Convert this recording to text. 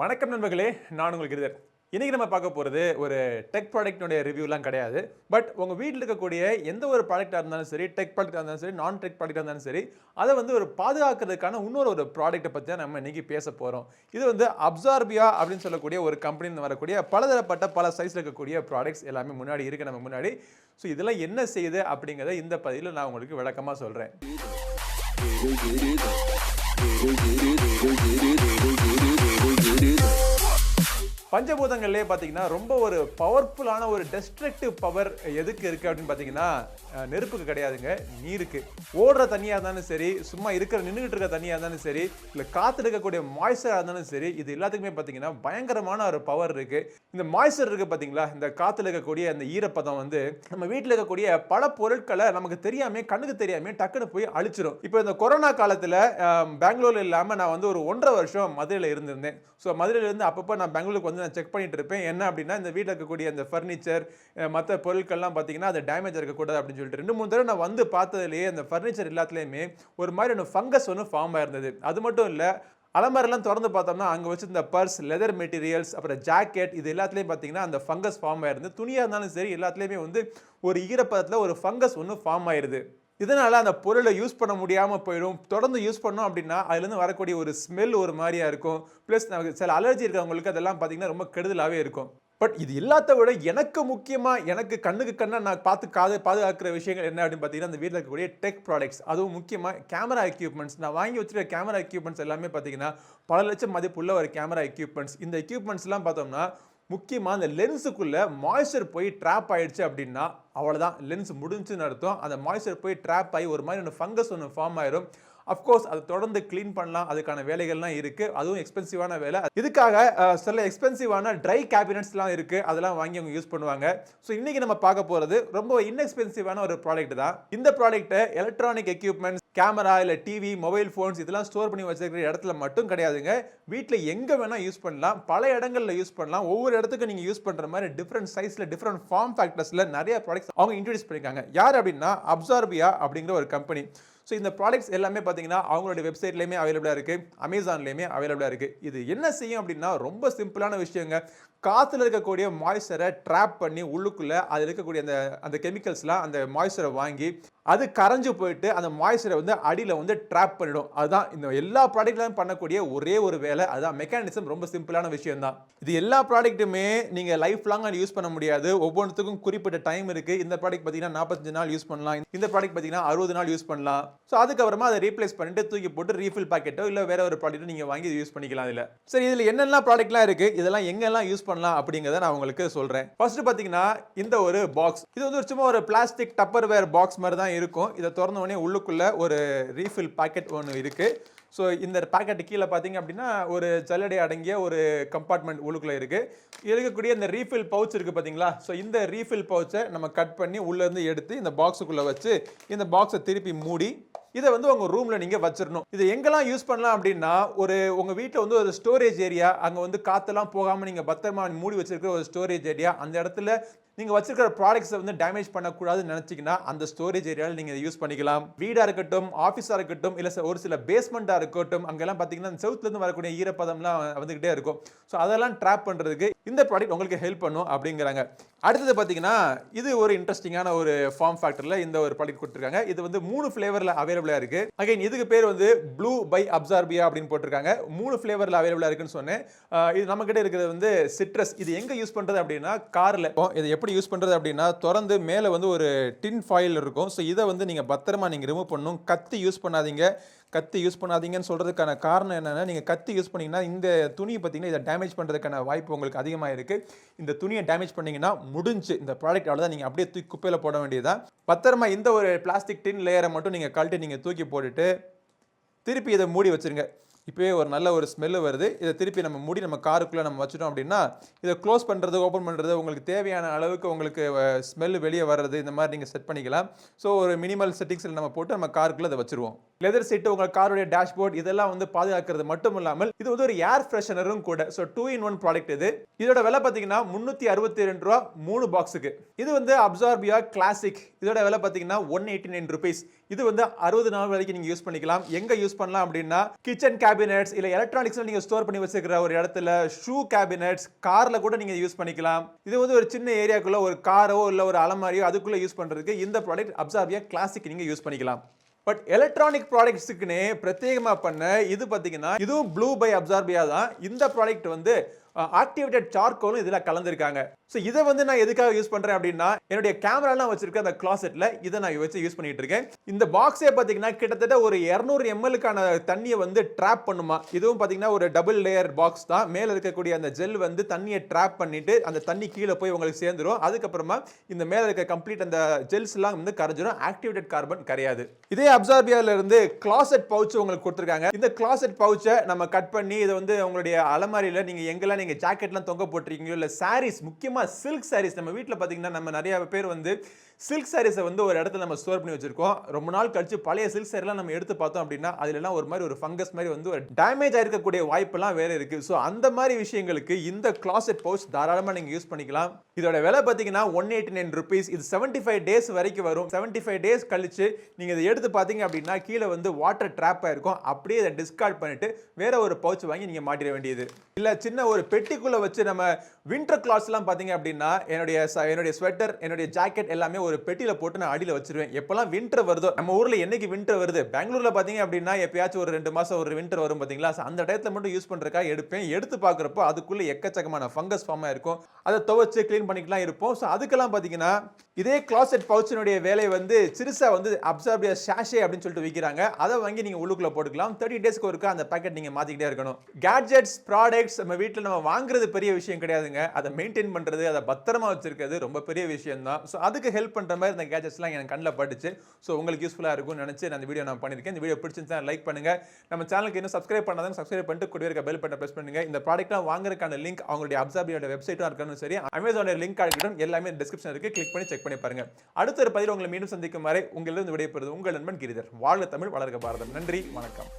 வணக்கம் நண்பர்களே, நான் உங்கள் கிரிதர். இன்னைக்கு நம்ம பார்க்க போகிறது ஒரு டெக் ப்ராடக்ட்னுடைய ரிவ்யூலாம் கிடையாது. பட் உங்கள் வீட்டில் இருக்கக்கூடிய எந்த ஒரு ப்ராடக்டாக இருந்தாலும் சரி, டெக் ப்ராடக்டாக இருந்தாலும் சரி, நான் டெக் ப்ராடக்டாக இருந்தாலும் சரி, அதை ஒரு பாதுகாக்கிறதுக்கான இன்னொரு ப்ராடக்ட்டை பற்றி தான் நம்ம இன்னைக்கு பேச போகிறோம். இது அப்சார்பியா அப்படின்னு சொல்லக்கூடிய ஒரு கம்பெனியில் வரக்கூடிய பலதரப்பட்ட பல சைஸில் இருக்கக்கூடிய ப்ராடக்ட்ஸ் எல்லாமே முன்னாடி இருக்குது நம்ம முன்னாடி. ஸோ இதெல்லாம் என்ன செய்யுது அப்படிங்கிறத இந்த பதிவில் நான் உங்களுக்கு விளக்கமாக சொல்கிறேன். பஞ்சபூதங்கள்லேயே பார்த்தீங்கன்னா ரொம்ப ஒரு பவர்ஃபுல்லான ஒரு டெஸ்ட்ரக்டிவ் பவர் எதுக்கு இருக்குது அப்படின்னு பார்த்தீங்கன்னா நெருப்புக்கு கிடையாதுங்க, நீருக்கு. ஓடுற தண்ணியாக இருந்தாலும் சரி, சும்மா நின்றுகிட்டு இருக்க தண்ணியாக இருந்தாலும் சரி, இல்லை காற்று இருக்கக்கூடிய மாய்ச்சராக இருந்தாலும் சரி, இது எல்லாத்துக்குமே பார்த்தீங்கன்னா பயங்கரமான ஒரு பவர் இருக்குது. இந்த மாய்ச்சர் இருக்குது பார்த்தீங்களா, இந்த காற்றுல இருக்கக்கூடிய அந்த ஈரப்பதம் நம்ம வீட்டில் இருக்கக்கூடிய பல பொருட்களை நமக்கு தெரியாமல் கண்ணுக்கு தெரியாமல் டக்குன்னு போய் அழிச்சிடும். இப்போ இந்த கொரோனா காலத்தில் பெங்களூரில் இல்லாமல் நான் ஒரு 1.5 வருஷம் மதுரையில் இருந்திருந்தேன். ஸோ மதுரையிலேருந்து அப்பப்போ நான் பெங்களூருக்கு நான் செக் பண்ணிட்டு இருப்பேன். என்ன அப்படின்னா இந்த வீட்டில் இருக்கக்கூடிய அந்த ஃபர்னிச்சர் மற்ற பொருட்கள்லாம் பார்த்தீங்கன்னா அது டேமேஜ் இருக்கக்கூடாது அப்படின்னு சொல்லிட்டு 2-3 தடவை நான் பார்த்ததுலேயே அந்த ஃபர்னிச்சர் எல்லாத்துலேயுமே ஒரு மாதிரி ஃபங்கஸ் ஃபார்ம் ஆயிருந்தது. அது மட்டும் இல்லை, அலமாரிலாம் திறந்து பார்த்தோம்னா அங்கே வச்சிருந்த பர்ஸ், லெதர் மெட்டீரியல்ஸ், அப்புறம் ஜாக்கெட், இது எல்லாத்துலேயும் பார்த்தீங்கன்னா அந்த ஃபங்கஸ் ஃபார்ம் ஆயிருந்து. துணியாக இருந்தாலும் சரி, எல்லாத்துலேயுமே ஒரு ஈரப்பதத்தில் ஒரு ஃபங்கஸ் ஃபார்ம் ஆயிருது. இதனால அந்த பொருளை யூஸ் பண்ண முடியாமல் போயிடும். தொடர்ந்து யூஸ் பண்ணோம் அப்படின்னா அதுலேருந்து வரக்கூடிய ஒரு ஸ்மெல் ஒரு மாதிரியா இருக்கும். ப்ளஸ் சில அலர்ஜி இருக்கிறவங்களுக்கு அதெல்லாம் பார்த்தீங்கன்னா ரொம்ப கெடுதலாகவே இருக்கும். பட் இது எல்லாத்த விட எனக்கு முக்கியமாக எனக்கு கண்ணுக்கு நான் பாதுகாக்கிற விஷயங்கள் என்ன அப்படின்னு பார்த்தீங்கன்னா இந்த வீட்டில் இருக்கக்கூடிய டெக் ப்ராடக்ட்ஸ், அதுவும் முக்கியமாக கேமரா எக்யூப்மெண்ட்ஸ். நான் வாங்கி வச்சுருக்க கேமரா எக்யூப்மெண்ட்ஸ் எல்லாமே பார்த்தீங்கன்னா பல லட்சம் மதிப்புள்ள ஒரு கேமரா எக்யூப்மெண்ட்ஸ். இந்த எக்யூப்மெண்ட்ஸ்லாம் பார்த்தோம்னா முக்கியமாக அந்த லென்ஸுக்குள்ளே மாய்ச்சர் போய் ட்ராப் ஆகிடுச்சு அப்படின்னா அவ்வளோதான், லென்ஸ் முடிஞ்சுன்னு அர்த்தம். அந்த மாய்ச்சர் போய் ட்ராப் ஆகி ஒரு மாதிரி ஃபங்கஸ் ஃபார்ம் ஆயிரும். அஃப்கோர்ஸ் அதை தொடர்ந்து க்ளீன் பண்ணலாம், அதுக்கான வேலைகள்லாம் இருக்குது. அதுவும் எக்ஸ்பென்சிவான வேலை. இதுக்காக சில எக்ஸ்பென்சிவான ட்ரை கேபினட்ஸ்லாம் இருக்குது, அதெல்லாம் வாங்கி அவங்க யூஸ் பண்ணுவாங்க. ஸோ இன்றைக்கி நம்ம பார்க்க போகிறது ரொம்ப இன்எக்ஸ்பென்சிவான ஒரு ப்ராடக்ட் தான். இந்த ப்ராடக்ட்டை எலக்ட்ரானிக் எக்யூப்மெண்ட்ஸ், கேமரா, இல்லை டிவி, மொபைல் ஃபோன்ஸ் இதெல்லாம் ஸ்டோர் பண்ணி வச்சிருக்கிற இடத்துல மட்டும் கிடையாதுங்க. வீட்டில் எங்கே வேணால் யூஸ் பண்ணலாம், பல இடங்களில் யூஸ் பண்ணலாம். ஒவ்வொரு இடத்துக்கு நீங்கள் யூஸ் பண்ணுற மாதிரி டிஃப்ரெண்ட் சைஸில் டிஃப்ரெண்ட் ஃபார்ம் ஃபேக்டர்ஸில் நிறைய ப்ராடக்ட்ஸ் அவங்க இன்ட்ரடியூஸ் பண்ணியிருக்காங்க. யார் அப்படின்னா அப்சார்பியா அப்படிங்கிற ஒரு கம்பெனி. ஸோ இந்த ப்ராடக்ட்ஸ் எல்லாமே பார்த்தீங்கன்னா அவங்களுடைய வெப்சைட்லேயுமே அவைலபிளாக இருக்குது, அமேசான்லேயுமே அவைலபிளாக இருக்குது. இது என்ன செய்யும் அப்படின்னா ரொம்ப சிம்பிளான விஷயங்க. காற்றுல இருக்கக்கூடிய மாய்ச்சரை ட்ராப் பண்ணி உள்ளுக்குள்ளே அதில் இருக்கக்கூடிய அந்த கெமிக்கல்ஸ்லாம் அந்த மாய்ச்சரை வாங்கி அது கரைஞ்சு போயிட்டு அந்த மாய்ச்சரை அடியில் ட்ராப் பண்ணிடும். அதுதான் இந்த எல்லா ப்ராடக்ட்லையும் பண்ணக்கூடிய ஒரே ஒரு வேலை. அதுதான் மெக்கானிசம். ரொம்ப சிம்பிளான விஷயம் தான். இது எல்லா ப்ராடக்ட்டுமே நீங்கள் லைஃப் லாங்காக யூஸ் பண்ண முடியாது. ஒவ்வொன்றுத்துக்கும் குறிப்பிட்ட டைம் இருக்குது. இந்த ப்ராடக்ட் பார்த்தீங்கன்னா 45 நாள் யூஸ் பண்ணலாம், இந்த ப்ராடக்ட் பார்த்தீங்கன்னா 60 நாள் யூஸ் பண்ணலாம். ஸோ அதுக்கப்புறமா அதை ரீப்ளேஸ் பண்ணிட்டு தூக்கி போட்டு ரீஃபில் பாக்கெட்டோ இல்லை வேற ஒரு ப்ராடக்ட்டோ நீங்கள் வாங்கி யூஸ் பண்ணிக்கலாம். இதில் சரி, இதில் என்னெல்லாம் ப்ராடக்ட்லாம் இருக்குது, இதெல்லாம் எங்கெல்லாம் யூஸ் பண்ணலாம் அப்படிங்கிறத நான் உங்களுக்கு சொல்கிறேன். ஃபர்ஸ்ட் பார்த்தீங்கன்னா இந்த ஒரு பாக்ஸ். இது ஒரு சும்மா ஒரு பிளாஸ்டிக் டப்பர் வேர் பாக்ஸ் மாதிரி தான் இருக்கும். இதை திறந்த உடனே உள்ளுக்குள்ளே ஒரு ரீஃபில் பாக்கெட் ஒன்று இருக்குது. ஸோ இந்த பாக்கெட்டு கீழே பார்த்தீங்க அப்படின்னா ஒரு ஜல்லடை அடங்கிய ஒரு கம்பார்ட்மெண்ட் உள்ளுக்குள்ளே இருக்குது. இருக்கக்கூடிய இந்த ரீஃபில் பவுச் இருக்குது பார்த்தீங்களா. ஸோ இந்த ரீஃபில் பவுச்சை நம்ம கட் பண்ணி உள்ளேருந்து எடுத்து இந்த பாக்ஸுக்குள்ளே வச்சு இந்த பாக்ஸை திருப்பி மூடி இதை உங்கள் ரூமில் நீங்கள் வச்சிடணும். இதை எங்கெல்லாம் யூஸ் பண்ணலாம் அப்படின்னா உங்கள் வீட்டில் ஒரு ஸ்டோரேஜ் ஏரியா, அங்கே காற்றெல்லாம் போகாமல் நீங்கள் பத்திரமா மூடி வச்சிருக்கிற ஒரு ஸ்டோரேஜ் ஏரியா, அந்த இடத்துல நீங்கள் வச்சிருக்கிற ப்ராடக்ட்ஸை டேமேஜ் பண்ணக்கூடாதுன்னு நினச்சிங்கன்னா அந்த ஸ்டோரேஜ் ஏரியாவில் நீங்கள் யூஸ் பண்ணிக்கலாம். வீடாக இருக்கட்டும், ஆஃபீஸாக இருக்கட்டும், இல்லை ஒரு சில பேஸ்மெண்ட்டாக இருக்கட்டும், அங்கெல்லாம் பார்த்தீங்கன்னா சவுத்துலேருந்து வரக்கூடிய ஈரப்பதம்லாம் வந்துக்கிட்டே இருக்கும். ஸோ அதெல்லாம் ட்ராப் பண்ணுறதுக்கு இந்த ப்ராடக்ட் உங்களுக்கு ஹெல்ப் பண்ணும் அப்படிங்கிறாங்க. அடுத்தது பார்த்தீங்கன்னா இது ஒரு இன்ட்ரெஸ்டிங்கான ஒரு ஃபார்ம் ஃபேக்டரில் இந்த ஒரு ப்ராடக்ட் கொடுத்துருக்காங்க. இது 3 ஃப்ளேவரில் அவைலபிளாக இருக்குது. அகைன் இதுக்கு பேர் ப்ளூ பை அப்சார்பியா அப்படின்னு போட்டிருக்காங்க. 3 ஃப்ளேவரில் அவைலபிளாக இருக்குன்னு சொன்னேன். இது நம்மக்கிட்ட இருக்கிறது சிட்ரஸ். இது எங்கே யூஸ் பண்ணுறது அப்படின்னா காரில். இது எப்படி யூஸ் பண்ணுறது அப்படின்னா திறந்து மேலே ஒரு டின் ஃபாயில் இருக்கும். ஸோ இதை நீங்கள் பத்திரமா நீங்கள் ரிமூவ் பண்ணணும். கத்தி யூஸ் பண்ணாதீங்கன்னு சொல்கிறதுக்கான காரணம் என்னென்னா, நீங்கள் கத்தி யூஸ் பண்ணிங்கன்னா இந்த துணியை பார்த்தீங்கன்னா இதை டேமேஜ் பண்ணுறதுக்கான வாய்ப்பு உங்களுக்கு அதிகமாக இருக்குது. இந்த துணியை டேமேஜ் பண்ணிங்கன்னா முடிஞ்சு இந்த ப்ராடக்ட் அவ்வளோதான், நீங்கள் அப்படியே தூக்கி குப்பையில் போட வேண்டியதான். பத்திரமா இந்த ஒரு பிளாஸ்டிக் டின் லேயரை மட்டும் நீங்கள் கழட்டி நீங்கள் தூக்கி போட்டுட்டு திருப்பி இதை மூடி வச்சுருங்க. இப்போவே ஒரு நல்ல ஒரு ஸ்மெல்லு வருது. இதை திருப்பி நம்ம மூடி நம்ம காருக்குள்ளே நம்ம வச்சுட்டோம் அப்படின்னா இதை க்ளோஸ் பண்ணுறது, ஓப்பன் பண்ணுறது உங்களுக்கு தேவையான அளவுக்கு உங்களுக்கு ஸ்மெல்லு வெளியே வர்றது இந்த மாதிரி நீங்கள் செட் பண்ணிக்கலாம். ஸோ ஒரு மினிமல் செட்டிங்ஸில் நம்ம போட்டு நம்ம காருக்குள்ளே அதை வச்சுருவோம். லெதர் சீட்டு, உங்கள் காருடைய டேஷ்போர்ட் இதெல்லாம் பாதுகாக்கிறது மட்டும் இல்லாமல் இது ஒரு ஏர் ஃப்ரெஷனரும் கூட. ஸோ 2-in-1 ப்ராடக்ட் இது. இதோட விலை பார்த்தீங்கன்னா 362 ரூபா 3 பாக்ஸுக்கு. இது அப்சார்பியா கிளாசிக். இதோட விலை பார்த்தீங்கன்னா 189 rupees. இது வந்து 60 நாள் வரைக்கும் நீங்க யூஸ் பண்ணிக்கலாம். எங்க யூஸ் பண்ணலாம் அப்படின்னா கிச்சன் கேபினெட்ஸ் இல்ல எலக்ட்ரானிக்ஸ்ல நீங்க ஸ்டோர் பண்ணி வச்சிருக்கிற ஒரு இடத்துல, ஷூ கேபினெட்ஸ், கார்ல கூட நீங்க யூஸ் பண்ணிக்கலாம். இது வந்து ஒரு சின்ன ஏரியாக்குள்ள ஒரு காரோ இல்ல ஒரு அலமாரியோ அதுக்குள்ள யூஸ் பண்றதுக்கு இந்த ப்ராடக்ட் அப்சார்பியா கிளாசிக் நீங்க யூஸ் பண்ணிக்கலாம். பட் எலக்ட்ரானிக் ப்ராடக்ட்ஸ்க்குனே பிரத்யேகமா பண்ண இது பாத்தீங்கன்னா இதுவும் ப்ளூ பை அப்சார்பியா தான். இந்த ப்ராடக்ட் வந்து ஆக்டிவேட்டட் சார்கோலும் இதுல கலந்துருக்காங்க. சோ இதை வந்து நான் எதுக்காக யூஸ் பண்றேன் அப்படின்னா என்னுடைய கேமராலாம் வச்சிருக்க அந்த கிளாசெட்ல இதை நான் வச்சு யூஸ் பண்ணிட்டு இருக்கேன். இந்த பாக்ஸே பாத்தீங்கன்னா கிட்டத்தட்ட ஒரு 200 ml தண்ணியை வந்து ட்ராப் பண்ணுமா. இதுவும் பாத்தீங்கன்னா ஒரு டபுள் லேயர் பாக்ஸ் தான். மேல இருக்கக்கூடிய அந்த ஜெல் வந்து தண்ணியை ட்ராப் பண்ணிட்டு அந்த தண்ணி கீழே போய் உங்களுக்கு சேர்ந்துரும். அதுக்கப்புறமா இந்த மேல இருக்க கம்ப்ளீட் அந்த ஜெல்ஸ் எல்லாம் வந்து கரைஞ்சிரும். ஆக்டிவேட்டட் கார்பன் கிடையாது. இதே அப்சார்பியால இருந்து கிளாசெட் பவுச் உங்களுக்கு கொடுத்திருக்காங்க. இந்த கிளாசெட் பவுச்சை நம்ம கட் பண்ணி இதை வந்து உங்களுடைய அலமாரியில நீங்க எங்கெல்லாம் நீங்க ஜாக்கெட்லாம் தொங்க போட்டுருக்கீங்களோ இல்ல சாரீஸ், முக்கியமா சில்க் சாரீஸ், நம்ம வீட்ல பாத்தீங்கன்னா நம்ம நிறைய பேர் வந்து சில்க் சாரீஸை வந்து ஒரு இடத்துல நம்ம ஸ்டோர் பண்ணி வச்சிருக்கோம். ரொம்ப நாள் கழிச்சு பழைய சில்க் சாரீலாம் நம்ம எடுத்து பார்த்தோம் அப்படின்னா அதுல எல்லாம் ஒரு மாதிரி ஒரு ஃபங்கஸ் மாதிரி வந்து ஒரு டேமேஜ் ஆயிருக்கக்கூடிய வாய்ப்பெல்லாம் வேற இருக்கு. ஸோ அந்த மாதிரி விஷயங்களுக்கு இந்த கிளாசெட் பவுச் தாராளமாக நீங்க யூஸ் பண்ணிக்கலாம். இதோட விலை பார்த்தீங்கன்னா 189 rupees. இது 75 days வரைக்கும் வரும். 75 days கழிச்சு நீங்க இதை எடுத்து பார்த்தீங்க அப்படின்னா கீழே வந்து வாட்டர் ட்ராப் ஆயிருக்கும். அப்படியே இதை டிஸ்கார்ட் பண்ணிட்டு வேற ஒரு பவுச் வாங்கி நீங்க மாட்டிட வேண்டியது. இல்ல சின்ன ஒரு பெட்டிக்குள்ள வச்சு நம்ம வின்டர் கிளாத்ஸ் எல்லாம் பாத்தீங்க அப்படின்னா என்னுடைய ஸ்வெட்டர், என்னுடைய ஜாக்கெட் எல்லாமே ஒரு பெட்டியில போட்டு நான் அடியில வச்சிருவேன். எப்பெல்லாம் வின்டர் வருதோ, நம்ம ஊர்ல என்னைக்கு வின்டர் வருது, பெங்களூர்ல பாத்தீங்க அப்படின்னா எப்பயாச்சும் ஒரு 2 மாசம் ஒரு வின்டர் வரும் பாத்தீங்களா, அந்த டயத்துல மட்டும் யூஸ் பண்றதுக்காக எடுப்பேன். எடுத்து பாக்குறப்போ அதுக்குள்ள எக்கச்சக்கமான ஃபங்கஸ் ஃபார்ம் ஆயிருக்கும். அதை துவைச்சு கிளீன் பண்ணிக்கலாம் இருப்போம். ஸோ அதுக்கெல்லாம் பாத்தீங்கன்னா இதே கிளாசெட் பவுச்சினுடைய வேலை வந்து சிறுசா வந்து அப்சார்பியா சாஷே அப்படின்னு சொல்லிட்டு விற்கிறாங்க. அதை வாங்கி நீங்க உள்ளுக்குள்ள போட்டுக்கலாம். 30 daysக்கு ஒருக்கா அந்த பேக்கெட் நீங்க மாத்திக்கிட்டே இருக்கணும். கேட்ஜெட்ஸ், ப்ராடக்ட்ஸ் நம்ம வீட்டில் நம்ம வாங்குறது பெரிய விஷயம் கிடையாதுங்க. அதை மெயின்டைன் பண்றது, அதை பத்திரமா வச்சிருக்கிறது ரொம்ப பெரிய விஷயம் தான். ஸோ அதுக்கு ஹெல்ப் பண்ற மாதிரி இந்த கேட்ஜெட்ஸ்லாம் எனக்கு கண்ணில் பட்டுச்சு. ஸோ உங்களுக்கு யூஸ்ஃபுல்லாக இருக்கும்னு நினைச்சு நான் இந்த வீடியோ நான் பண்ணியிருக்கேன். இந்த வீடியோ பிடிச்சிருந்தா லைக் பண்ணுங்க. நம்ம சேனலுக்கு இன்னும் சப்ஸ்கிரைப் பண்ணாதவங்க சப்ஸ்கிரைப் பண்ணிட்டு கூடவே இருக்க பெல் பட்டனை பிரஸ் பண்ணுங்க. இந்த ப்ராடக்ட்லாம் வாங்குறதுக்கான லிங்க் அவங்களுடைய அப்சார்பியோட வெப்சைட்டும் இருக்கணும், சரி அமேசானோட லிங்க் இருக்கட்டும், எல்லாமே டிஸ்கிரிப்ஷன் இருக்கு. கிளிக் பண்ணி செக் பண்ணி பாருங்க. அடுத்த ஒரு பதிவில் உங்களை மீண்டும் சந்திக்கும் வரை உங்களிடம் விடைபெறுவது உங்கள் நண்பன் கிரிதர். வாழ்க தமிழ், வளர்க பாரதம். நன்றி, வணக்கம்.